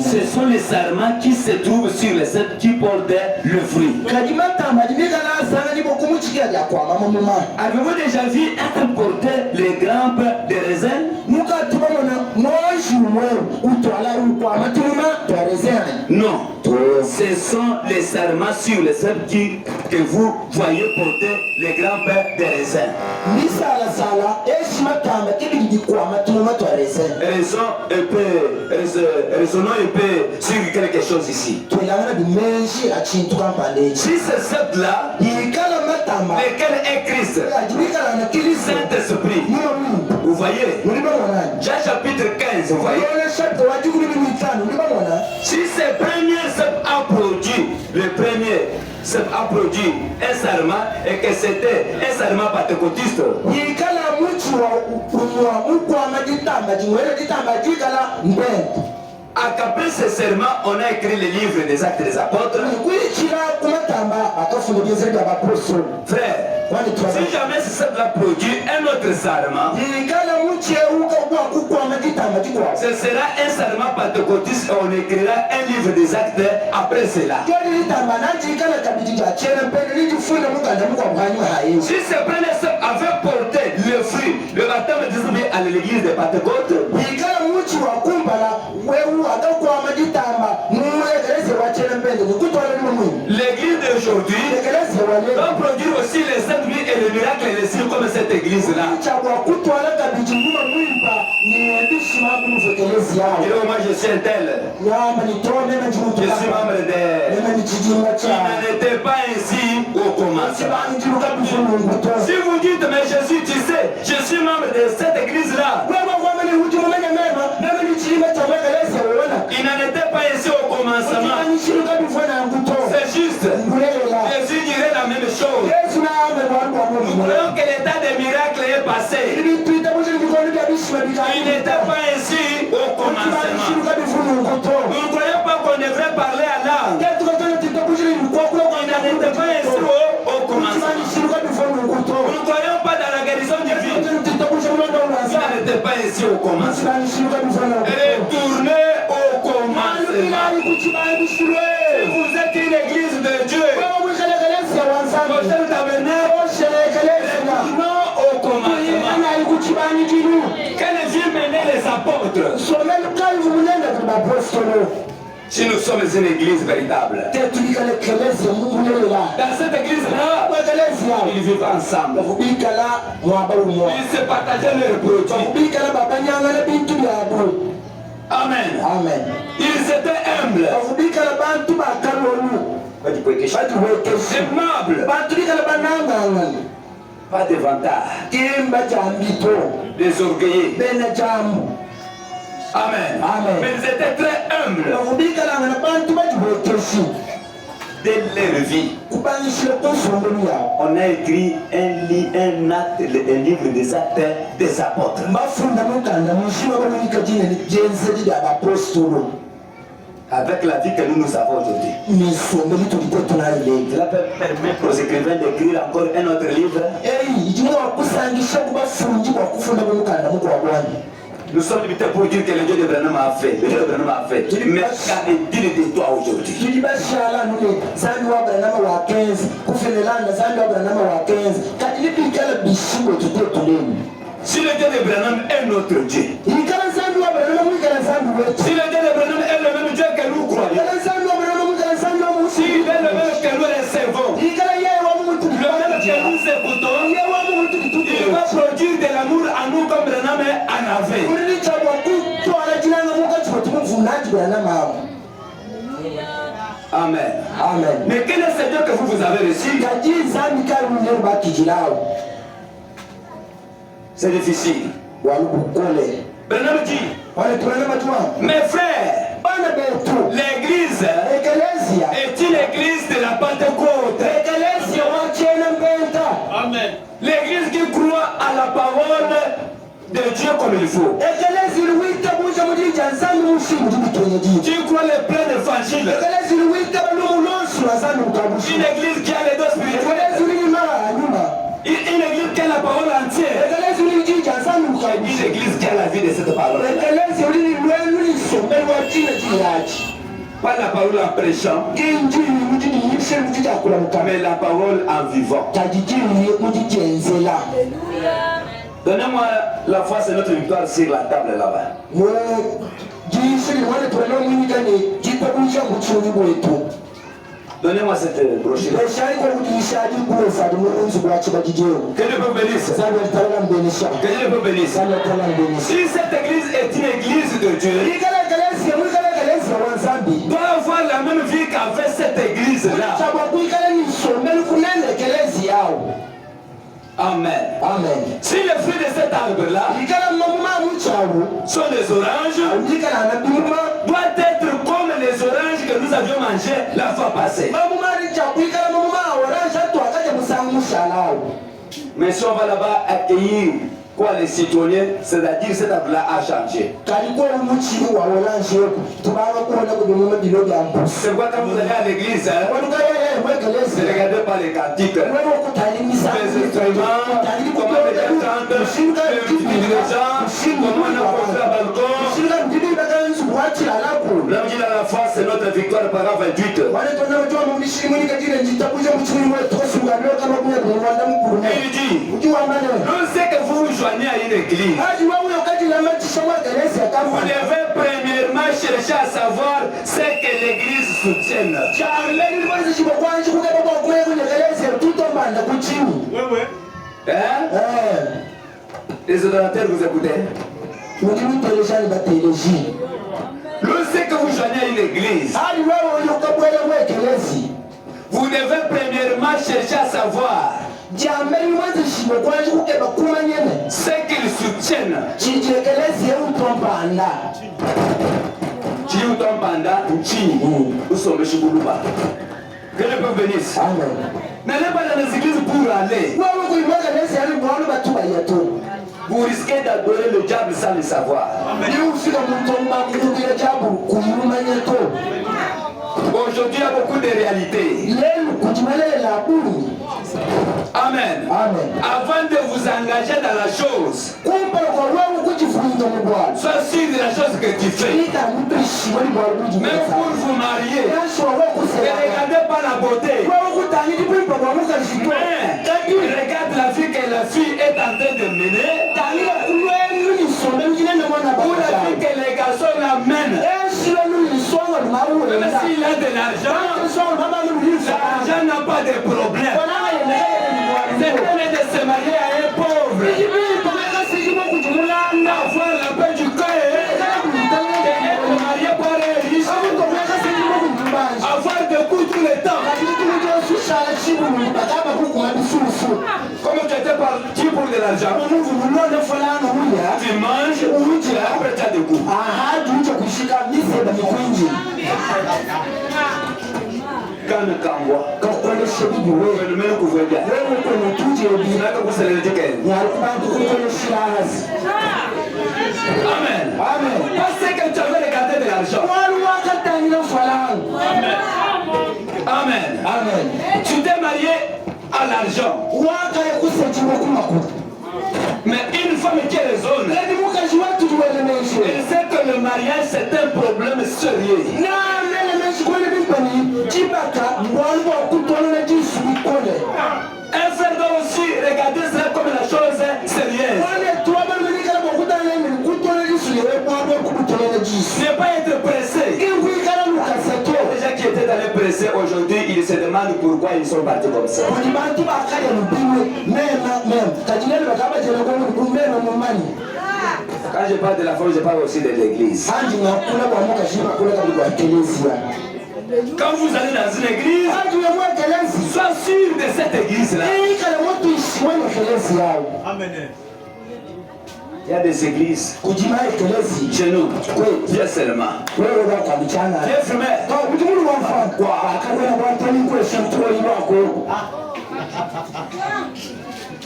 Ce sont les sarments qui se trouvent sur les cèpes qui portent le fruit. Avez-vous déjà vu être porté les grappes de raisin? Non, ce sont les sarments sur les cèpes que vous voyez porter les grappes de raisin. Raisonnons un peu sur quelque chose ici. Si ce cèpe-là, lequel est Christ, Saint-Esprit, vous voyez, Jean chapitre 15, vous voyez, si ce premier cèpe a produit, le premier cèpe a produit un sarment et que c'était un sarment pentecôtiste, après ce serment, on a écrit le livre des Actes des Apôtres. Frère, si jamais ce cèpe a produit un autre serment, ce sera un serment pentecôtiste et on écrira un livre des Actes après cela. Si ce premier cèpe avait porté le fruit, le baptême d'Esprit à l'église de Pentecôte, l'église d'aujourd'hui va produire aussi les saints et les miracles et les signes comme cette église-là. Moi je suis un tel. Je suis membre de... Il n'en était pas ainsi au commencement. Si vous dites, mais Jésus, tu sais, je suis membre de cette église-là. Il n'en était pas ainsi au commencement. C'est juste. Jésus dirait la même chose. Nous croyons que l'état des miracles est passé. Il n'était pas ainsi au commencement. Nous ne croyons pas qu'on devrait parler à l'âme. Il n'en était pas ainsi au commencement. Nous ne croyons pas dans la guérison divine. Il n'en était pas ainsi au commencement. Retournez au commencement. Si vous êtes une église de Dieu, non au commencement. Quel Dieu menait les apôtres? Si nous sommes une église véritable, dans cette église-là, ils vivent ensemble. Ils se partagent leurs produits. Amen. Amen. Ils étaient humbles. Aimables. Pas de vantard. Des orgueillés. Amen. Amen. Mais ils étaient très humbles. Dès leur vie, on a écrit un livre des Actes des Apôtres. Avec la vie que nous avons aujourd'hui. Cela peut permettre aux écrivains d'écrire encore un autre livre. Nous sommes limités pour dire que le Dieu de Branham a fait. Le Dieu de Branham a fait. Mais qu'en est-il de toi aujourd'hui? Si le Dieu de Branham est notre Dieu, si le Dieu de Branham est le même Dieu que nous croyons, s'il est le même que nous recevons, le même que nous écoutons, il va produire de l'amour à nous comme Branham en avait. Amen. Amen. Mais quel est ce Dieu que vous avez reçu? C'est difficile. Branham dit, mes frères, l'église est une église de la Pentecôte. Amen. L'église qui croit à la parole de Dieu comme il faut. Tu crois le plein d'évangile. Une église qui a les deux spirituels. Une église qui a la parole entière. Une église qui a la vie de cette parole. Pas la parole en prêchant, mais la parole en vivant. Donnez-moi la foi, c'est notre victoire sur la table là-bas. Donnez-moi cette brochure. Que Dieu vous bénisse. Que Dieu vous bénisse. Si cette église est une église de Dieu, doit avoir la même vie qu'avait cette église-là. Amen. Amen. Si les fruits de cet arbre-là sont les oranges, doit être comme les oranges que nous avions mangées la fois passée. Mais si on va là-bas accueillir quoi les citoyens, c'est-à-dire cet arbre-là a changé. C'est pourquoi quand vous allez à l'église, ne regardez pas les cantiques, les instruments, comment les attendre, les gens, comment on a posé la balcon. L'homme dit à la foi, c'est notre victoire, paragraphe 28. Et il dit, nous c'est que vous vous joignez à une église. Vous devez premièrement chercher à savoir ce que l'église soutienne. Hein? Les adorateurs, vous écoutez? Le c'est que vous joignez à une église. Vous devez premièrement chercher à savoir ce qu'ils soutiennent. Que le peuple bénisse. N'allez pas dans les églises pour aller. Vous risquez d'adorer le diable sans le savoir. Aujourd'hui, il y a beaucoup de réalités. Amen. Amen. Avant de vous engager dans la chose, sois sûr de la chose que tu fais. Même pour vous marier, ne regardez pas la beauté. Mais regarde la vie que la fille est en train de mener. Ou la vie que les garçons l'amènent. Même s'il a de l'argent, l'argent n'a pas de problème. C'est mieux de se marier à un pauvre. Avoir la paix du cœur. D'être marié par un riche. Avoir des coups tout le temps. Comme tu étais parti pour de l'argent, tu manges, après tu as des coups. Quand le cambois, le même que vous voyez bien. Amen. Amen. Parce que tu avais regardé de l'argent. Amen. Amen. Amen. Tu t'es marié à l'argent. Mais une femme qui est raisonne, elle sait que le mariage c'est un problème sérieux. Un frère doit aussi regarder cela comme la chose sérieuse. Ne pas être pressé. Déjà qui étaient dans les pressés aujourd'hui, ils se demandent pourquoi ils sont partis comme ça. Quand je parle de la foi, je parle aussi de l'église. Quand vous allez dans une église, sois sûr de cette église-là. Amen. Il y a des églises chez nous. Viens seulement. Viens fumer. Quoi?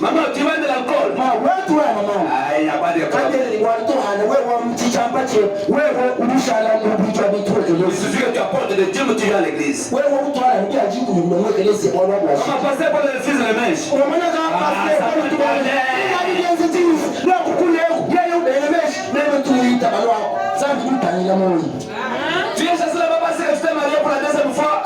Maman, tu veux de l'alcool? Ah, il n'y a pas d'alcool. Il suffit que tu apportes des dîmes, tu viens à l'église. Maman, passez par le fils de la mèche. Tu es chassé là-bas parce que tu t'es marié pour la deuxième fois.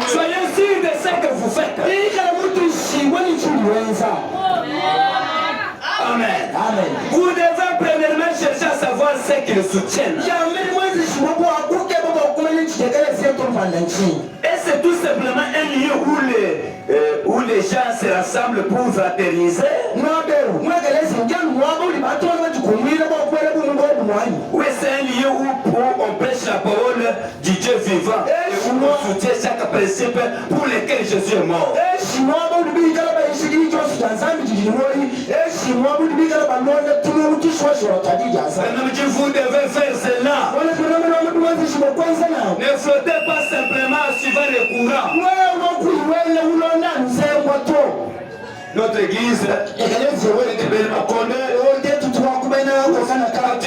Soyez sûrs de ce que vous faites. Amen. Amen. Vous devez premièrement chercher à savoir ce qui le soutiennent. Et c'est tout simplement un lieu où les gens se rassemblent pour fraterniser. Oui, c'est un lieu où on prêche la parole du Dieu vivant. Et où on soutient chaque principe pour lequel Jésus est mort. Vous devez faire cela. Ne flottez pas simplement en suivant les courants. Notre église est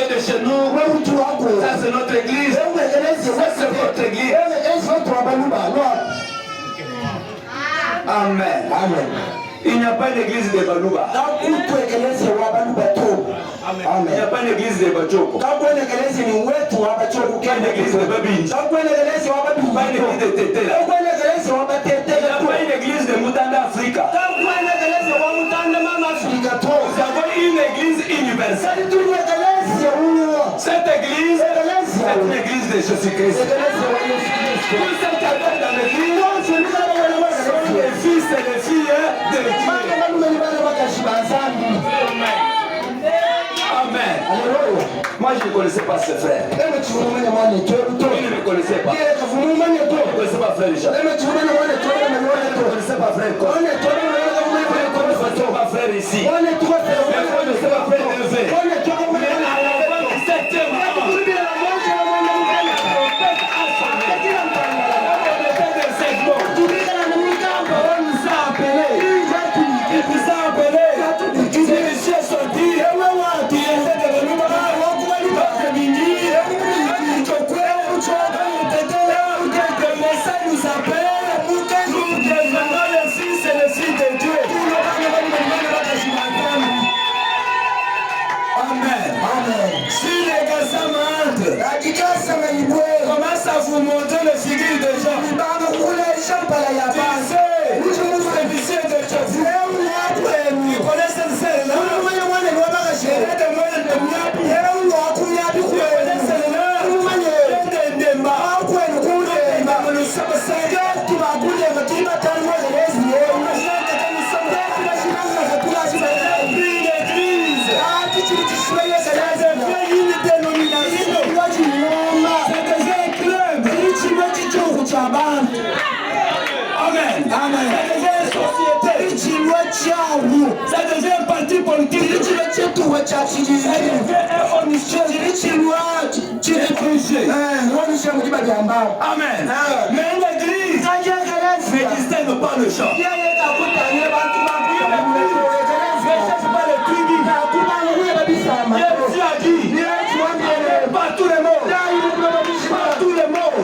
de chez nous. Ça c'est notre église. Ça c'est votre église. Amen. Amen. Il n'y a pas d'église de Balouba. Il n'y a pas d'église de Bachoko. Pas d'église de Babine. Pas d'église de Tétela. Il n'y a pas une église de Moutanda Africa. Nous avons une église universelle. Cette église est une église de Jésus-Christ. Tous ceux qui habitent dans l'église sont les fils et les filles de Dieu. Amen. Moi je ne connaissais pas ce frère. Il ne me connaissait pas. Je ne connaissais pas frère Richard. Je ne connaissais pas frère Cor. Je ne connaissais pas frère ici. Je ne connaissais pas frère Hervé. Mais à la fin du 7e an, commence à vous montrer le figure de gens. Vous connaissez cette scène-là? Amen. Amen. Ça devient un parti politique. Ça devient Amen. Mais une église n'existe pas le chant. Ne cherche pas le tribut. Jésus a dit par tous les mots. Par tous les mots.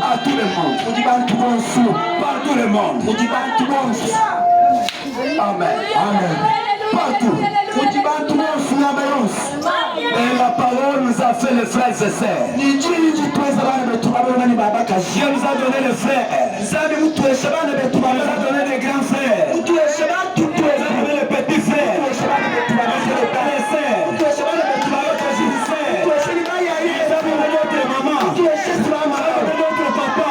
À tout le monde. Partout le monde. Amen. Amen. Partout. Et la parole nous a fait les frères et sœurs. Dieu nous a donné les frères. Nous a donné les grands frères. Nous a donné les petits frères. Les sœurs. Notre maman. Notre papa.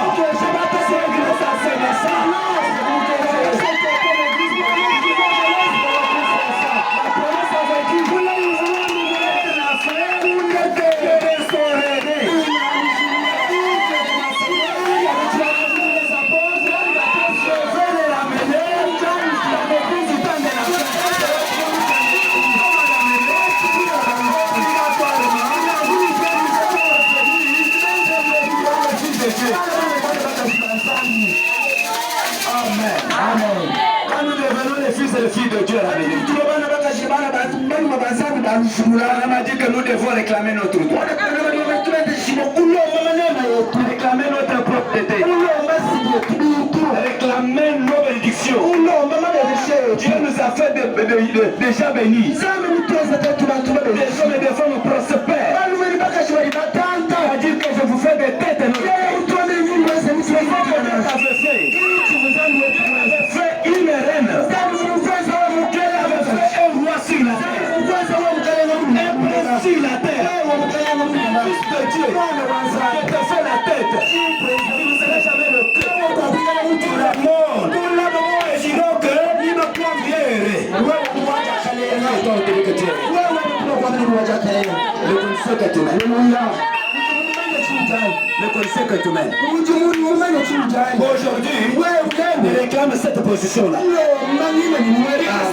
On m'a dit que nous devons réclamer notre droit. Réclamer notre propriété. Réclamer nos bénédictions. Dieu nous a fait déjà bénis. Des femmes prospères. A dit que je vous fais des têtes. Fait une reine. Quel avait fait un roi sur la terre. Un prince sur la terre. Un fils de Dieu qui te fait la tête. Tu ne seras jamais le cœur. La mort. Nous l'avons et dirons que il ne peut virer. Le conseil que tu mènes. Aujourd'hui, il réclame cette position-là.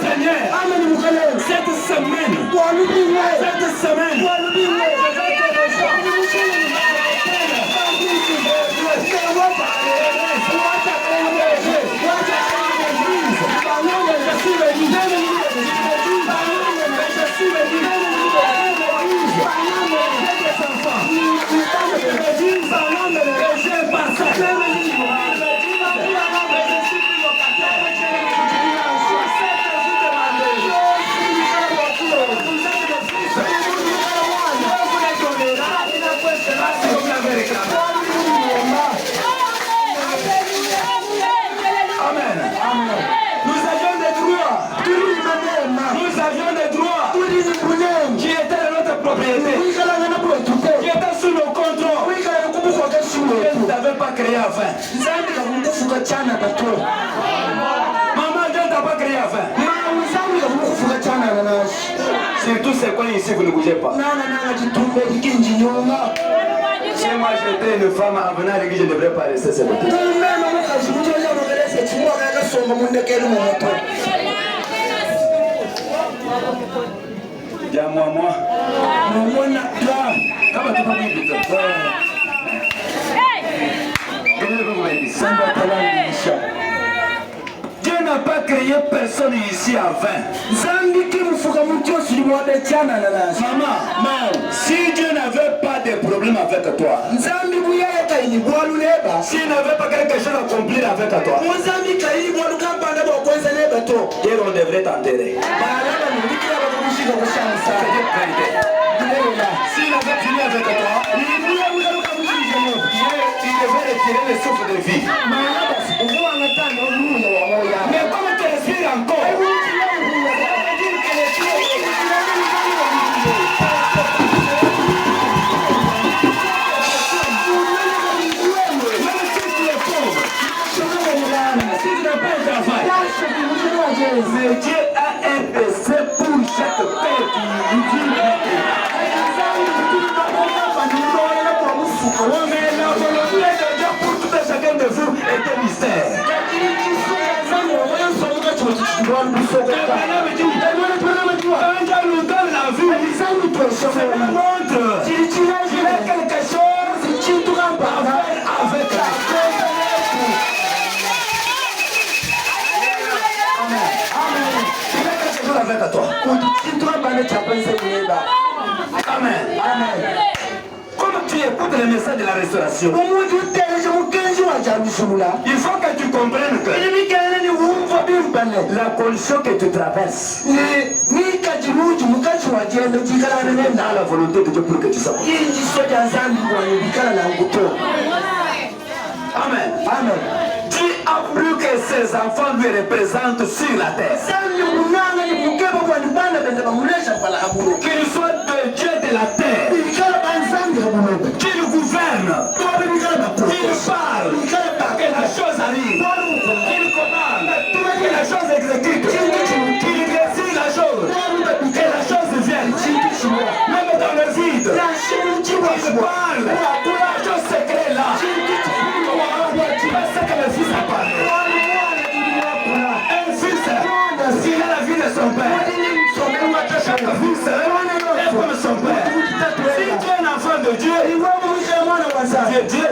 Seigneur, cette semaine, pas créé avant. Maman, Dieu t'a pas créé avant. Surtout c'est quoi ici, vous ne bougez pas. Si moi j'étais une femme à venir à l'église, je ne devrais pas rester cette côté. Dis-moi, moi. Dieu n'a pas créé personne ici avant. Maman, si Dieu n'avait pas de problème avec toi, s'il n'avait pas quelque chose à accomplir avec toi, hier on devrait t'enterrer. S'il avait fini avec toi, il devait retirer le souffle de vie. Mais comme tu respires encore, mais Dieu a un péché pour chaque père qui lui dit mais la volonté de Dieu pour tout et chacun de vous est un mystère. Quand Dieu nous donne la vie, ça nous montre qu'il a quelque chose qui doit avec la avec toi. Amen. Amen. Comme tu écoutes le message de la restauration, il faut que tu comprennes que la condition que tu traverses dans la volonté de Dieu pour que tu sois. Amen. Amen. Dieu a plus que ses enfants lui représentent sur la terre. Qu'il soit de Dieu de la terre, qu'il gouverne, qu'il parle, que la chose arrive, qu'il commande, que la chose exécute, qu'il décide la chose, que la chose vienne, même dans le vide, qu'il parle, la chose secrète là. C'est que le fils a parlé. Un fils, s'il a la vie de son père, chaque fils est comme son père. Si tu es un enfant de Dieu, Dieu